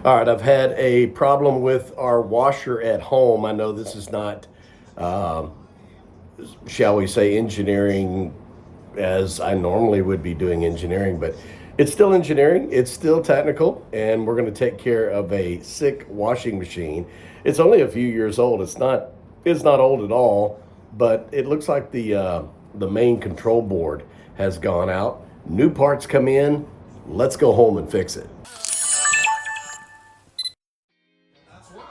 All right, I've had a problem with our washer at home. I know this is not, uh, shall we say, engineering as I normally would be doing engineering, but it's still engineering, it's still technical, and we're going to take care of a sick washing machine. It's only a few years old. It's not old at all, but it looks like the main control board has gone out. New parts come in. Let's go home and fix it.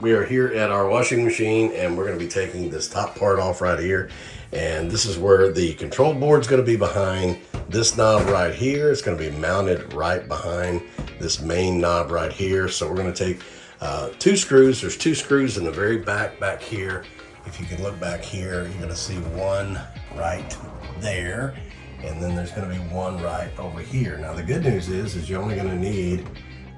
We are here at our washing machine, and we're going to be taking this top part off right here, and this is where the control board is going to be behind this knob right here. It's going to be mounted right behind this main knob right here. So we're going to take two screws. There's two screws in the very back here. If you can look back here, you're going to see one right there, and then there's going to be one right over here. Now the good news is you're only going to need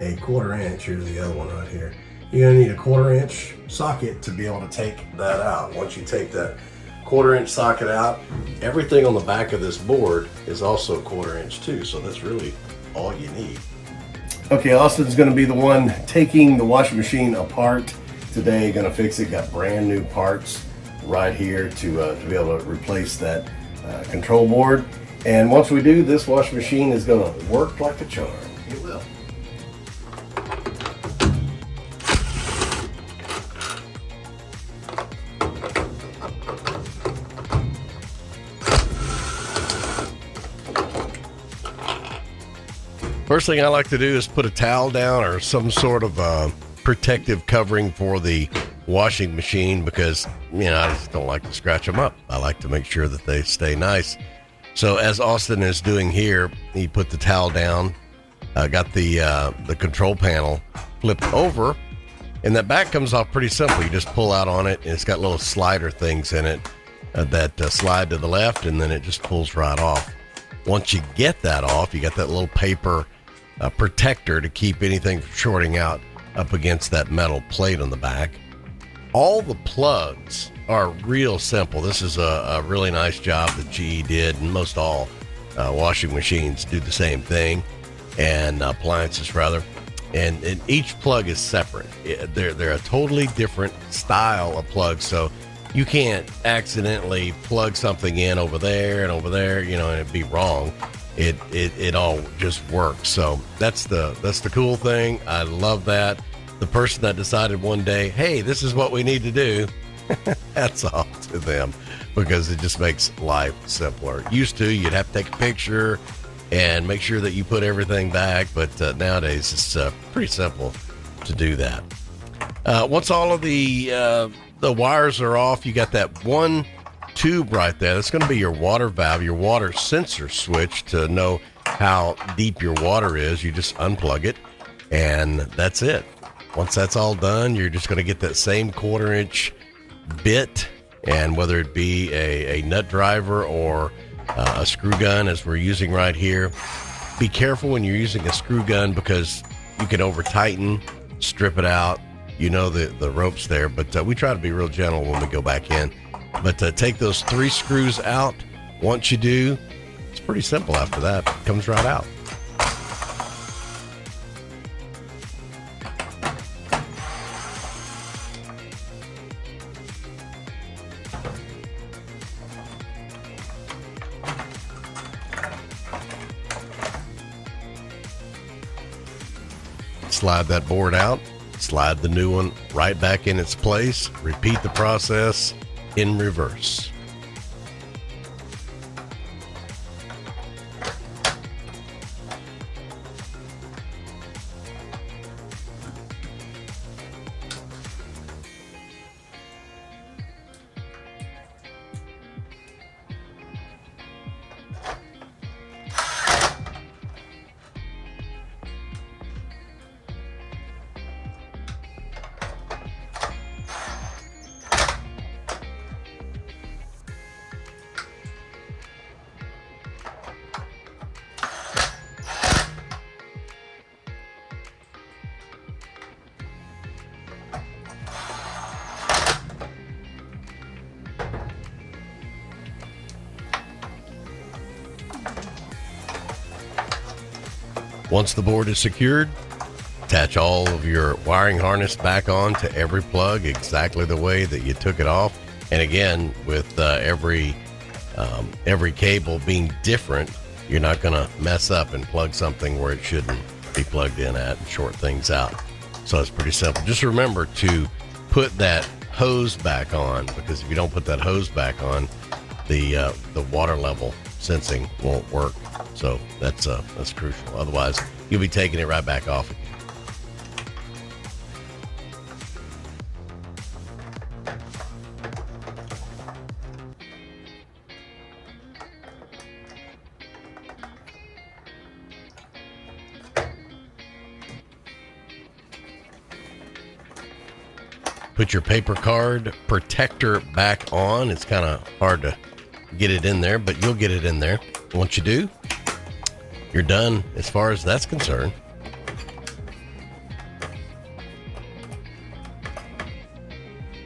a 1/4 inch. Here's the other one right here. You're going to need a 1/4 inch socket to be able to take that out. Once you take that 1/4 inch socket out, everything on the back of this board is also 1/4 inch too, so that's really all you need. Okay, Austin's going to be the one taking the washing machine apart today, going to fix it. Got brand new parts right here to be able to replace that control board. And once we do, this washing machine is going to work like a charm. It will. First thing I like to do is put a towel down or some sort of protective covering for the washing machine because, I just don't like to scratch them up. I like to make sure that they stay nice. So as Austin is doing here, he put the towel down, got the control panel flipped over, and that back comes off pretty simple. You just pull out on it, and it's got little slider things in it that slide to the left, and then it just pulls right off. Once you get that off, you got that little paper protector to keep anything from shorting out up against that metal plate on the back. All the plugs are real simple. This is a really nice job that GE did, and most all washing machines do the same thing, and appliances rather. And each plug is separate. They're a totally different style of plug, so you can't accidentally plug something in over there and over there, and it'd be wrong. It all just works. So that's the cool thing. I love that. The person that decided one day, hey, this is what we need to do, hats off to them, because it just makes life simpler. Used to, you'd have to take a picture and make sure that you put everything back, but nowadays it's pretty simple to do that. Once all of the wires are off, you got that one tube right there. That's going to be your water valve, your water sensor switch to know how deep your water is. You just unplug it, and that's it. Once that's all done, you're just going to get that same 1/4 inch bit, and whether it be a nut driver or a screw gun as we're using right here, be careful when you're using a screw gun because you can over tighten, strip it out. The ropes there, but we try to be real gentle when we go back in. But take those 3 screws out. Once you do, it's pretty simple after that. It comes right out. Slide that board out. Slide the new one right back in its place. Repeat the process in reverse. Once the board is secured, Attach all of your wiring harness back on to every plug exactly the way that you took it off. And again, with every cable being different, you're not going to mess up and plug something where it shouldn't be plugged in at and short things out. So it's pretty simple. Just remember to put that hose back on, because if you don't put that hose back on, the water level sensing won't work. So that's crucial. Otherwise, you'll be taking it right back off again. Put your paper card protector back on. It's kind of hard to get it in there, but you'll get it in there. Once you do, you're done as far as that's concerned.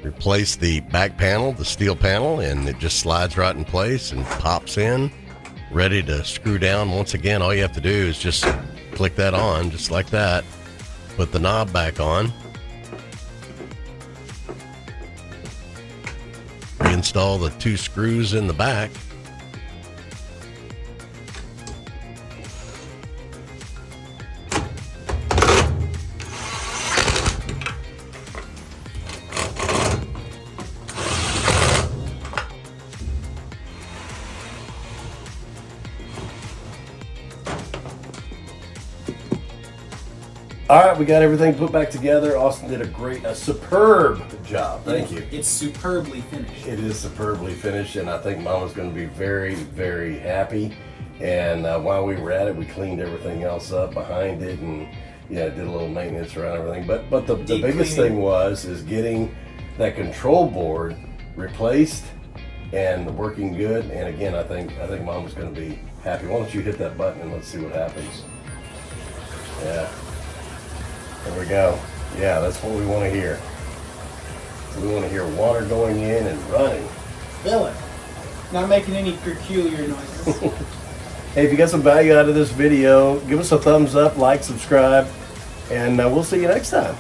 Replace the back panel, the steel panel, and it just slides right in place and pops in, ready to screw down. Once again, all you have to do is just click that on, just like that. Put the knob back on. Reinstall the 2 screws in the back. All right, we got everything put back together. Austin did a superb job. Thank you. It's superbly finished. It is superbly finished, and I think Mama's going to be very, very happy. And while we were at it, we cleaned everything else up behind it, and did a little maintenance around everything. But the biggest thing is getting that control board replaced and working good. And again, I think Mama's going to be happy. Why don't you hit that button and let's see what happens? Yeah. There we go. Yeah, that's what we want to hear. We want to hear water going in and running. Feel it. Not making any peculiar noises. Hey, if you got some value out of this video, give us a thumbs up, like, subscribe, and we'll see you next time.